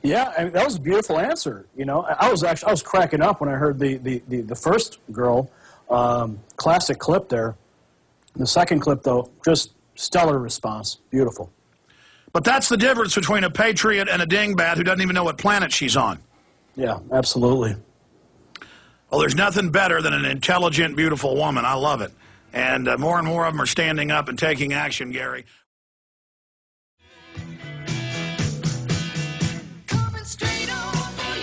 Yeah, I mean, that was a beautiful answer. You know, I was cracking up when I heard the first girl classic clip there. The second clip, though, just stellar response. Beautiful. But that's the difference between a patriot and a dingbat who doesn't even know what planet she's on. Yeah, absolutely. Well, there's nothing better than an intelligent, beautiful woman. I love it. And more of them are standing up and taking action, Gary.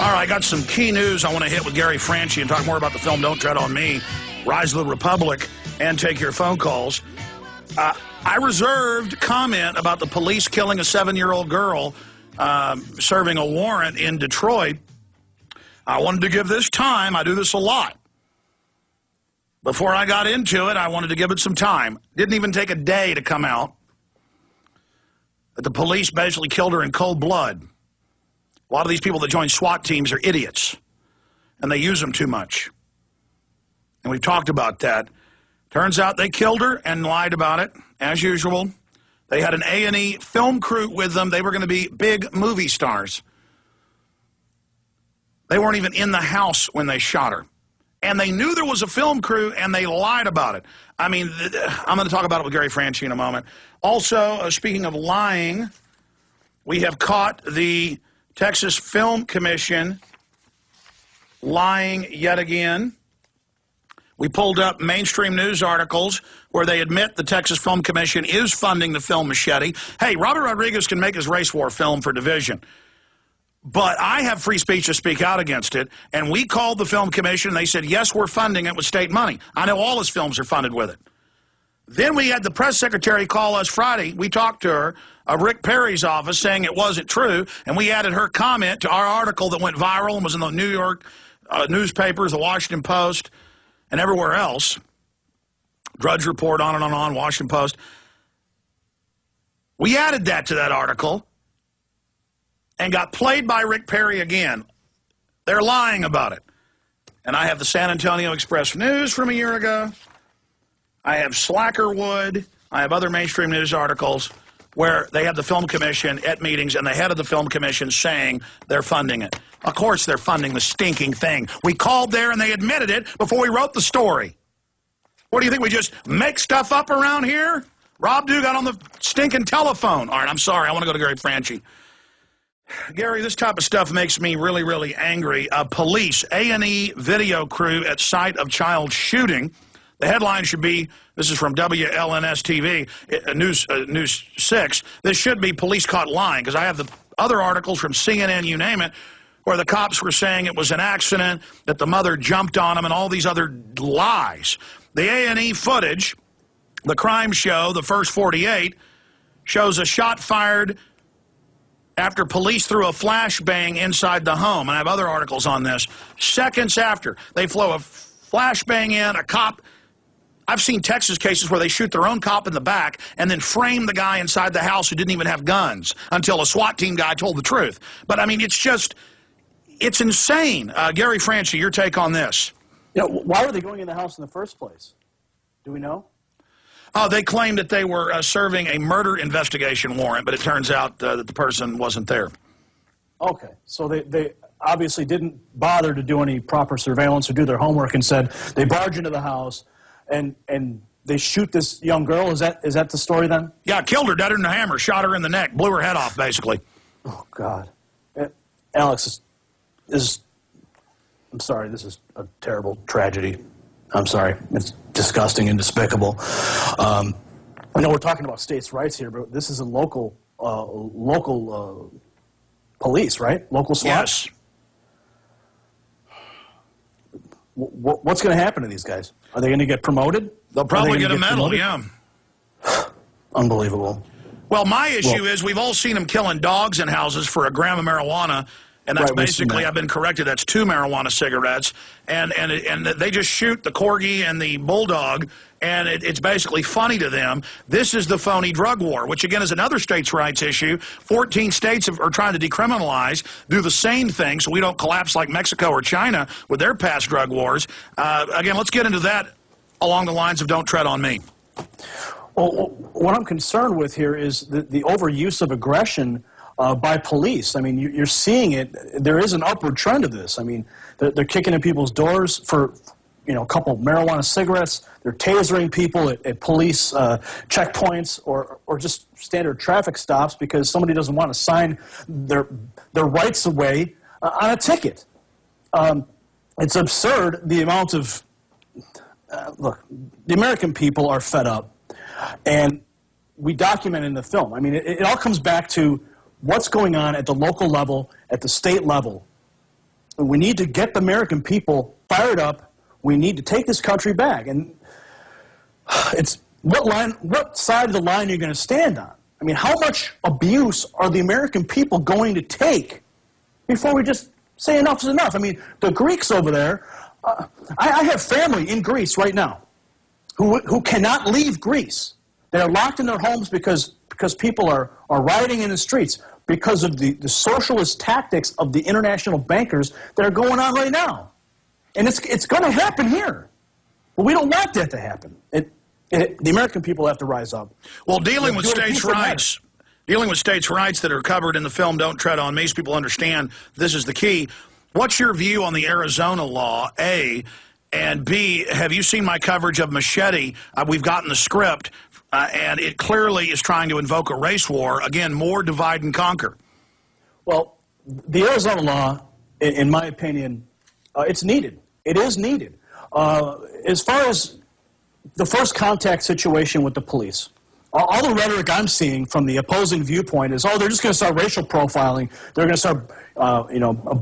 All right, I got some key news I want to hit with Gary Franchi and talk more about the film Don't Tread on Me, Rise of the Republic, and take your phone calls. I reserved comment about the police killing a 7-year-old girl serving a warrant in Detroit. I wanted to give this time. I do this a lot. Before I got into it, I wanted to give it some time. Didn't even take a day to come out. But the police basically killed her in cold blood. A lot of these people that join SWAT teams are idiots, and they use them too much. And we've talked about that. Turns out they killed her and lied about it, as usual. They had an A&E film crew with them. They were going to be big movie stars. They weren't even in the house when they shot her. And they knew there was a film crew, and they lied about it. I mean, I'm going to talk about it with Gary Franchi in a moment. Also, speaking of lying, we have caught the Texas Film Commission lying yet again. We pulled up mainstream news articles where they admit the Texas Film Commission is funding the film Machete. Hey, Robert Rodriguez can make his race war film for division. But I have free speech to speak out against it, and we called the Film Commission, and they said, yes, we're funding it with state money. I know all his films are funded with it. Then we had the press secretary call us Friday. We talked to her, Rick Perry's office, saying it wasn't true, and we added her comment to our article that went viral and was in the New York newspapers, the Washington Post, and everywhere else. Drudge Report, on and on, Washington Post. We added that to that article and got played by Rick Perry again. They're lying about it. And I have the San Antonio Express News from a year ago. I have Slackerwood. I have other mainstream news articles where they have the Film Commission at meetings and the head of the Film Commission saying they're funding it. Of course they're funding the stinking thing. We called there and they admitted it before we wrote the story. What do you think, we just make stuff up around here? Rob Dew got on the stinking telephone. All right, I'm sorry. I want to go to Gary Franchi. Gary, this type of stuff makes me really, really angry. Police, A&E video crew at site of child shooting. The headline should be, this is from WLNS-TV, News 6, this should be police caught lying, because I have the other articles from CNN, you name it, where the cops were saying it was an accident, that the mother jumped on him, and all these other lies. The A&E footage, the crime show, the first 48, shows a shot fired after police threw a flashbang inside the home. And I have other articles on this. Seconds after, they flow a flashbang in, a cop. I've seen Texas cases where they shoot their own cop in the back and then frame the guy inside the house who didn't even have guns until a SWAT team guy told the truth. But, I mean, it's insane. Gary Franchi, your take on this. Yeah, why were they going in the house in the first place? Do we know? They claimed that they were serving a murder investigation warrant, but it turns out that the person wasn't there. Okay, so they obviously didn't bother to do any proper surveillance or do their homework, and said they barge into the house and they shoot this young girl. Is that the story then? Yeah, killed her, dead her in the hammer, shot her in the neck, blew her head off, basically. Oh, God. Alex, I'm sorry, this is a terrible tragedy. I'm sorry. It's disgusting and despicable. I know we're talking about states' rights here, but this is a local police, right? Local SWAT? Yes. What's going to happen to these guys? Are they going to get promoted? They'll probably get a medal, yeah. Unbelievable. Well, my issue is we've all seen them killing dogs in houses for a gram of marijuana. And that's basically, I've been corrected, that's 2 marijuana cigarettes. And they just shoot the corgi and the bulldog, and it's basically funny to them. This is the phony drug war, which, again, is another states' rights issue. 14 states are trying to decriminalize, do the same thing so we don't collapse like Mexico or China with their past drug wars. Again, let's get into that along the lines of Don't Tread on Me. Well, what I'm concerned with here is the overuse of aggression by police. I mean, you're seeing it. There is an upward trend of this. I mean, they're kicking in people's doors for, a couple marijuana cigarettes. They're tasering people at police checkpoints or just standard traffic stops because somebody doesn't want to sign their rights away on a ticket. It's absurd the amount of look. The American people are fed up, and we document in the film. I mean, it all comes back to what's going on at the local level, at the state level. And we need to get the American people fired up. We need to take this country back. And it's what side of the line you're going to stand on. I mean, how much abuse are the American people going to take before we just say enough is enough? I mean, the Greeks over there, I have family in Greece right now who cannot leave Greece. They're locked in their homes because people are rioting in the streets because of the socialist tactics of the international bankers that are going on right now. And it's going to happen here. But we don't want that to happen. The American people have to rise up. Well, dealing with states' rights that are covered in the film Don't Tread on Me, so people understand this is the key. What's your view on the Arizona law, A? And B, have you seen my coverage of Machete? We've gotten the script, and it clearly is trying to invoke a race war. Again, more divide and conquer. Well, the Arizona law, in my opinion, it's needed. It is needed. As far as the first contact situation with the police, all the rhetoric I'm seeing from the opposing viewpoint is, they're just going to start racial profiling. They're going to start,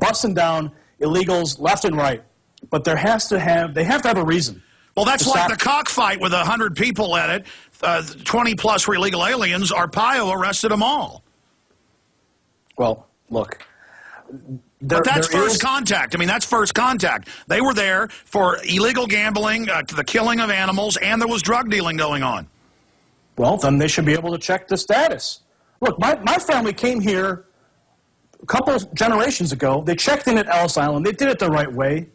busting down illegals left and right. But they have to have a reason. Well, that's like the cockfight with 100 people at it. 20-plus were illegal aliens. Arpaio arrested them all. Well, look. But that's first contact. I mean, that's first contact. They were there for illegal gambling, the killing of animals, and there was drug dealing going on. Well, then they should be able to check the status. Look, my family came here a couple generations ago. They checked in at Ellis Island. They did it the right way.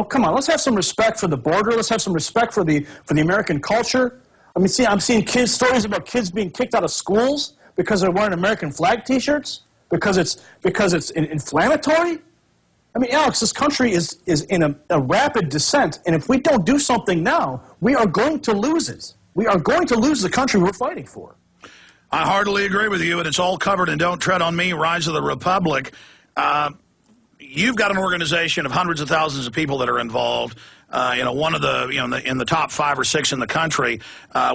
Come on, let's have some respect for the border. Let's have some respect for the American culture. I mean, I'm seeing stories about kids being kicked out of schools because they're wearing American flag T-shirts. Because it's inflammatory? I mean, Alex, this country is in a rapid descent, and if we don't do something now, we are going to lose it. We are going to lose the country we're fighting for. I heartily agree with you, and it's all covered in Don't Tread on Me, Rise of the Republic. You've got an organization of hundreds of thousands of people that are involved. One of the, in the top 5 or 6 in the country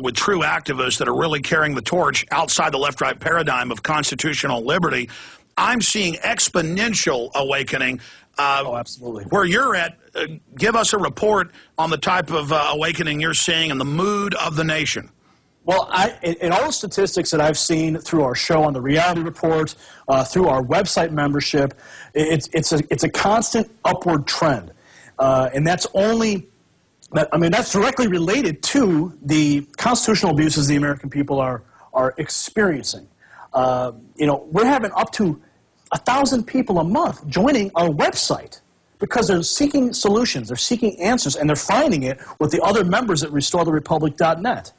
with true activists that are really carrying the torch outside the left-right paradigm of constitutional liberty. I'm seeing exponential awakening. Absolutely. Where you're at, give us a report on the type of awakening you're seeing and the mood of the nation. Well, in all the statistics that I've seen through our show on the Reality Report, through our website membership, it's a constant upward trend. And that's directly related to the constitutional abuses the American people are experiencing. We're having up to 1,000 people a month joining our website because they're seeking solutions, they're seeking answers, and they're finding it with the other members at RestoreTheRepublic.net.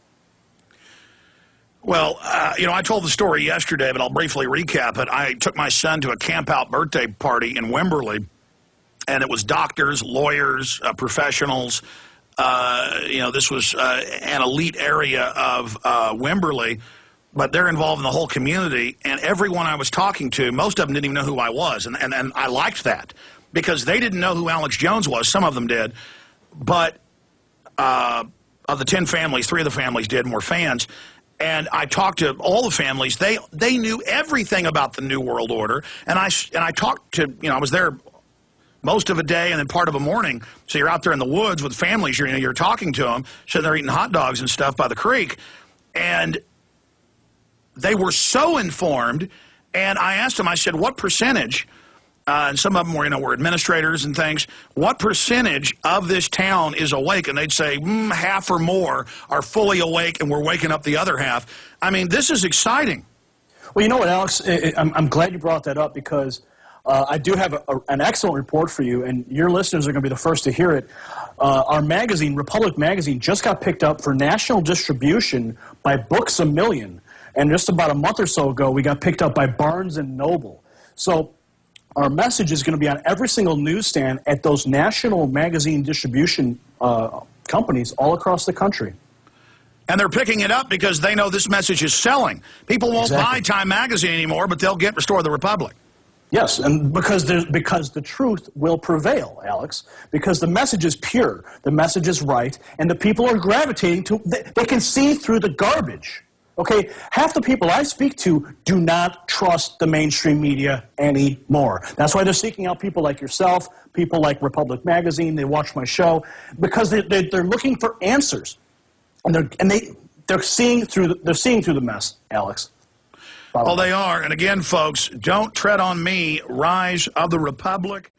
Well, I told the story yesterday, but I'll briefly recap it. I took my son to a camp-out birthday party in Wimberley. And it was doctors, lawyers, professionals. This was an elite area of Wimberley, but they're involved in the whole community. And everyone I was talking to, most of them didn't even know who I was. And I liked that because they didn't know who Alex Jones was. Some of them did. But of the 10 families, 3 of the families did and were fans. And I talked to all the families. They knew everything about the New World Order. And I talked to, I was there most of a day and then part of a morning. So you're out there in the woods with families. You're talking to them. So they're eating hot dogs and stuff by the creek. And they were so informed. And I asked them, I said, what percentage, and some of them were administrators and things, what percentage of this town is awake? And they'd say, half or more are fully awake and we're waking up the other half. I mean, this is exciting. Well, you know what, Alex? I'm glad you brought that up because I do have an excellent report for you, and your listeners are going to be the first to hear it. Our magazine, Republic Magazine, just got picked up for national distribution by Books A Million. And just about a month or so ago, we got picked up by Barnes & Noble. So our message is going to be on every single newsstand at those national magazine distribution companies all across the country. And they're picking it up because they know this message is selling. People won't buy Time Magazine anymore, but they'll get Restore the Republic. Yes, and because the truth will prevail, Alex, because the message is pure, the message is right, and the people are gravitating to, they can see through the garbage. Okay, half the people I speak to do not trust the mainstream media anymore. That's why they're seeking out people like yourself, people like Republic Magazine. They watch my show because they're looking for answers, and they're seeing through the mess, Alex. Well, they are. And again, folks, don't tread on me. Rise of the Republic.